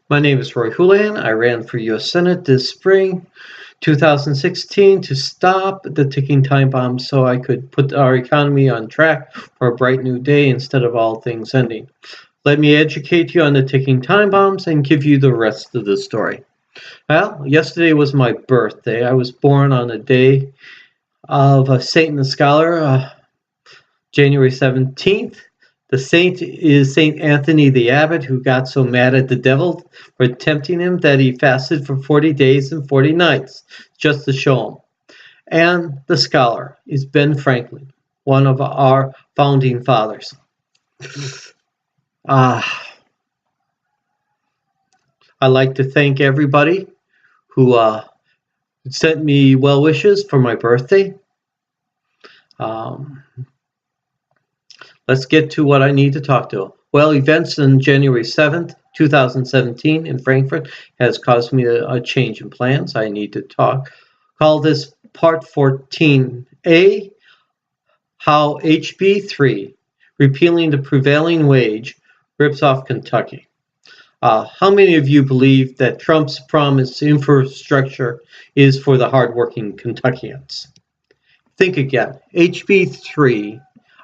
My name is Rory Houlihan. I ran for U.S. Senate this spring 2016 to stop the ticking time bomb so I could put our economy on track for a bright new day instead of all things ending. Let me educate you on the ticking time bombs and give you the rest of the story. Well, yesterday was my birthday. I was born on the day of a Saint and the Scholar, January 17th. The saint is Saint Anthony the Abbot, who got so mad at the devil for tempting him that he fasted for 40 days and 40 nights just to show him. And the scholar is Ben Franklin, one of our founding fathers. I'd like to thank everybody who sent me well wishes for my birthday. Let's get to what I need to talk to. Well, events on January 7th, 2017 in Frankfurt has caused me a change in plans. I need to call this Part 14A, how HB 3, repealing the prevailing wage, rips off Kentucky. How many of you believe that Trump's promised infrastructure is for the hardworking Kentuckians? Think again. HB 3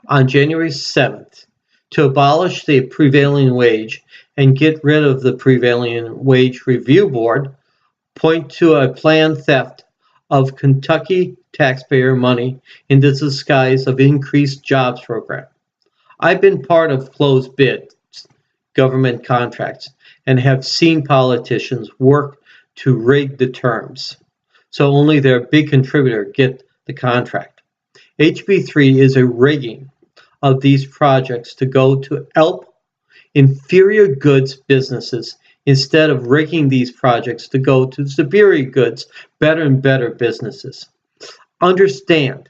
on January 7th to abolish the prevailing wage and get rid of the prevailing wage review board point to a planned theft of Kentucky taxpayer money in the disguise of increased jobs program. I've been part of closed bid government contracts and have seen politicians work to rig the terms so only their big contributor get the contract. HB 3 is a rigging of these projects to go to help inferior goods businesses instead of rigging these projects to go to superior goods, better and better businesses. Understand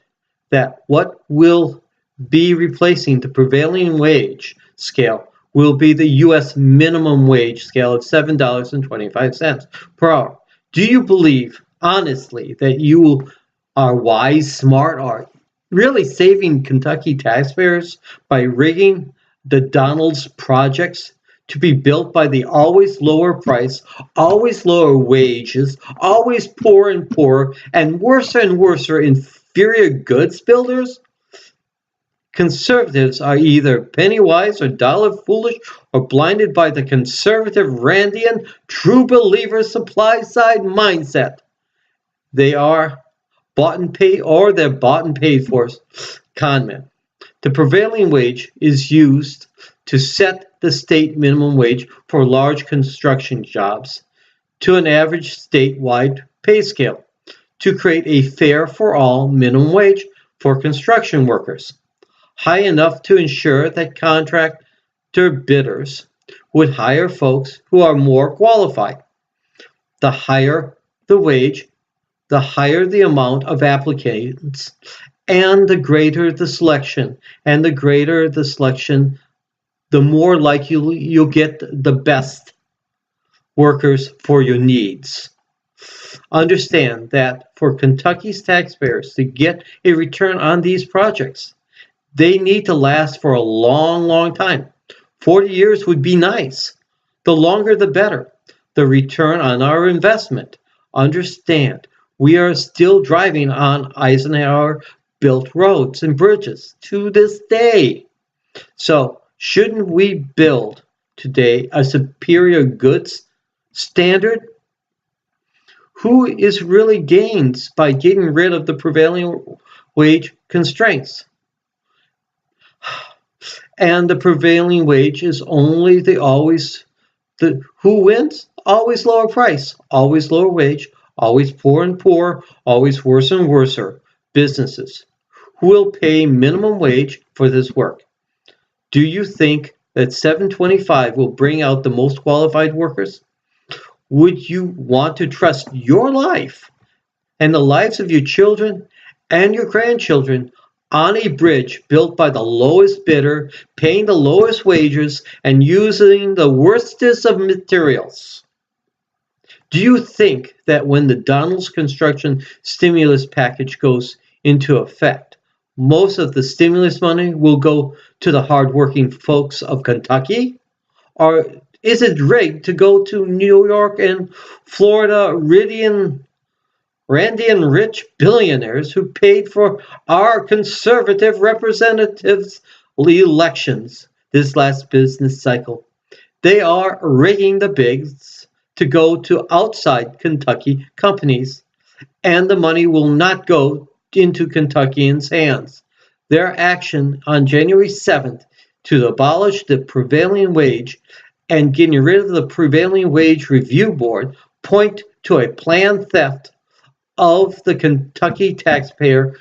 that what will be replacing the prevailing wage scale will be the U.S. minimum wage scale of $7.25 per hour. Do you believe, honestly, that you are wise, smart, or really saving Kentucky taxpayers by rigging the Donald's projects to be built by the always lower price, always lower wages, always poorer and poorer, and worse inferior goods builders? Conservatives are either penny wise or dollar foolish or blinded by the conservative Randian true believer supply side mindset. They are bought and paid, or they're bought and paid for conmen. The prevailing wage is used to set the state minimum wage for large construction jobs to an average statewide pay scale to create a fair for all minimum wage for construction workers, high enough to ensure that contractor bidders would hire folks who are more qualified. The higher the wage, the higher the amount of applicants, and the greater the selection. And the greater the selection, the more likely you'll get the best workers for your needs. Understand that for Kentucky's taxpayers to get a return on these projects, they need to last for a long, long time. 40 years would be nice. The longer, the better. The return on our investment. Understand, we are still driving on Eisenhower-built roads and bridges to this day. So, shouldn't we build today a superior goods standard? Who is really gains by getting rid of the prevailing wage constraints? And the prevailing wage is only who wins? Always lower price, always lower wage, always poor and poor, always worse and worser businesses who will pay minimum wage for this work. Do you think that $7.25 will bring out the most qualified workers? Would you want to trust your life and the lives of your children and your grandchildren on a bridge built by the lowest bidder, paying the lowest wages, and using the worstest of materials? Do you think that when the Donald's construction stimulus package goes into effect, most of the stimulus money will go to the hardworking folks of Kentucky? Or Is it rigged to go to New York and Florida, Randy and rich billionaires who paid for our conservative representatives' elections this last business cycle? They are rigging the bids to go to outside Kentucky companies, and the money will not go into Kentuckians' hands. Their action on January 7th to abolish the prevailing wage and getting rid of the prevailing wage review board point to a planned theft of the Kentucky taxpayer's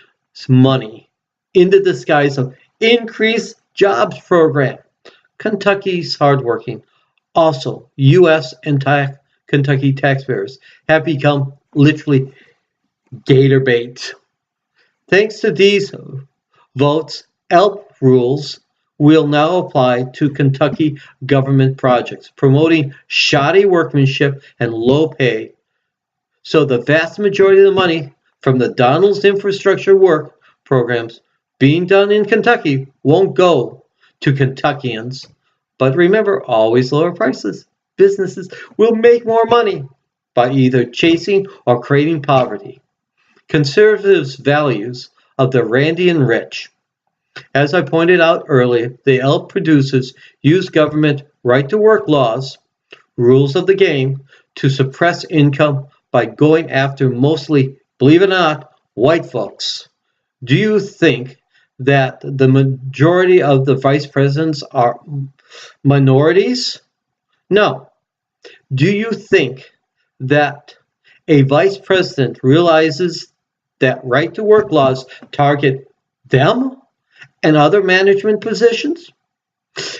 money in the disguise of increased jobs program. Kentucky's hardworking, also U.S. and Kentucky taxpayers, have become literally gator bait. Thanks to these votes, ELP rules will now apply to Kentucky government projects, promoting shoddy workmanship and low pay. So the vast majority of the money from the Donald's infrastructure work programs being done in Kentucky won't go to Kentuckians. But remember, always lower prices. Businesses will make more money by either chasing or creating poverty. Conservatives' values of the Randy and rich. As I pointed out earlier, the ELP producers use government right to work laws, rules of the game, to suppress income by going after mostly, believe it or not, white folks. Do you think that the majority of the vice presidents are minorities? No. Do you think that a vice president realizes that right to work laws target them and other management positions?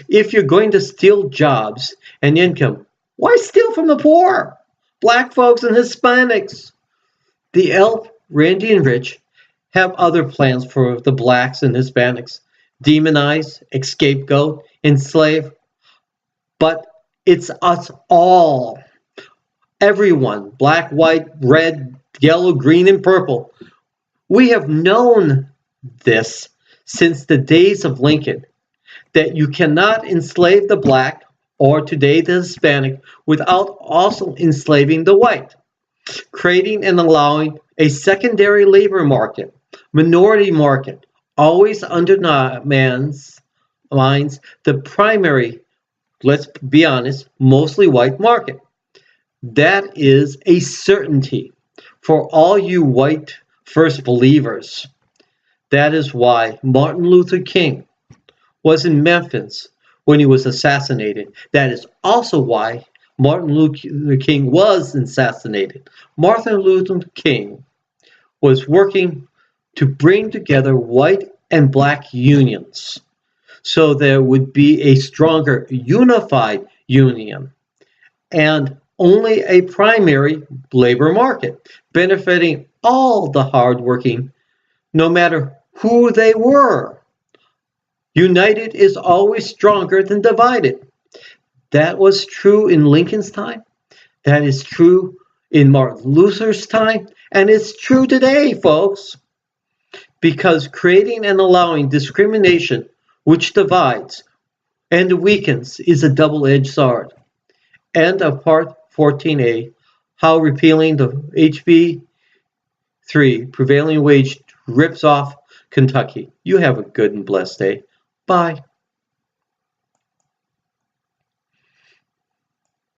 If you're going to steal jobs and income, why steal from the poor, black folks and Hispanics? The ELP, Randy and Rich, have other plans for the blacks and Hispanics. Demonize, scapegoat, enslave. But it's us all. Everyone, black, white, red, yellow, green, and purple. We have known this since the days of Lincoln, that you cannot enslave the black or today the Hispanic without also enslaving the white, creating and allowing a secondary labor market, minority market, always undermines the primary, let's be honest, mostly white market. That is a certainty for all you white first believers. That is why Martin Luther King was in Memphis when he was assassinated. That is also why Martin Luther King was assassinated. Martin Luther King was working to bring together white and black unions so there would be a stronger unified union and only a primary labor market benefiting all the hardworking, no matter who they were. United is always stronger than divided. That was true in Lincoln's time. That is true in Martin Luther's time. And it's true today, folks. Because creating and allowing discrimination, which divides and weakens, is a double-edged sword. End of part 14a, how repealing the HB 3 prevailing wage rips off Kentucky. You have a good and blessed day. Bye.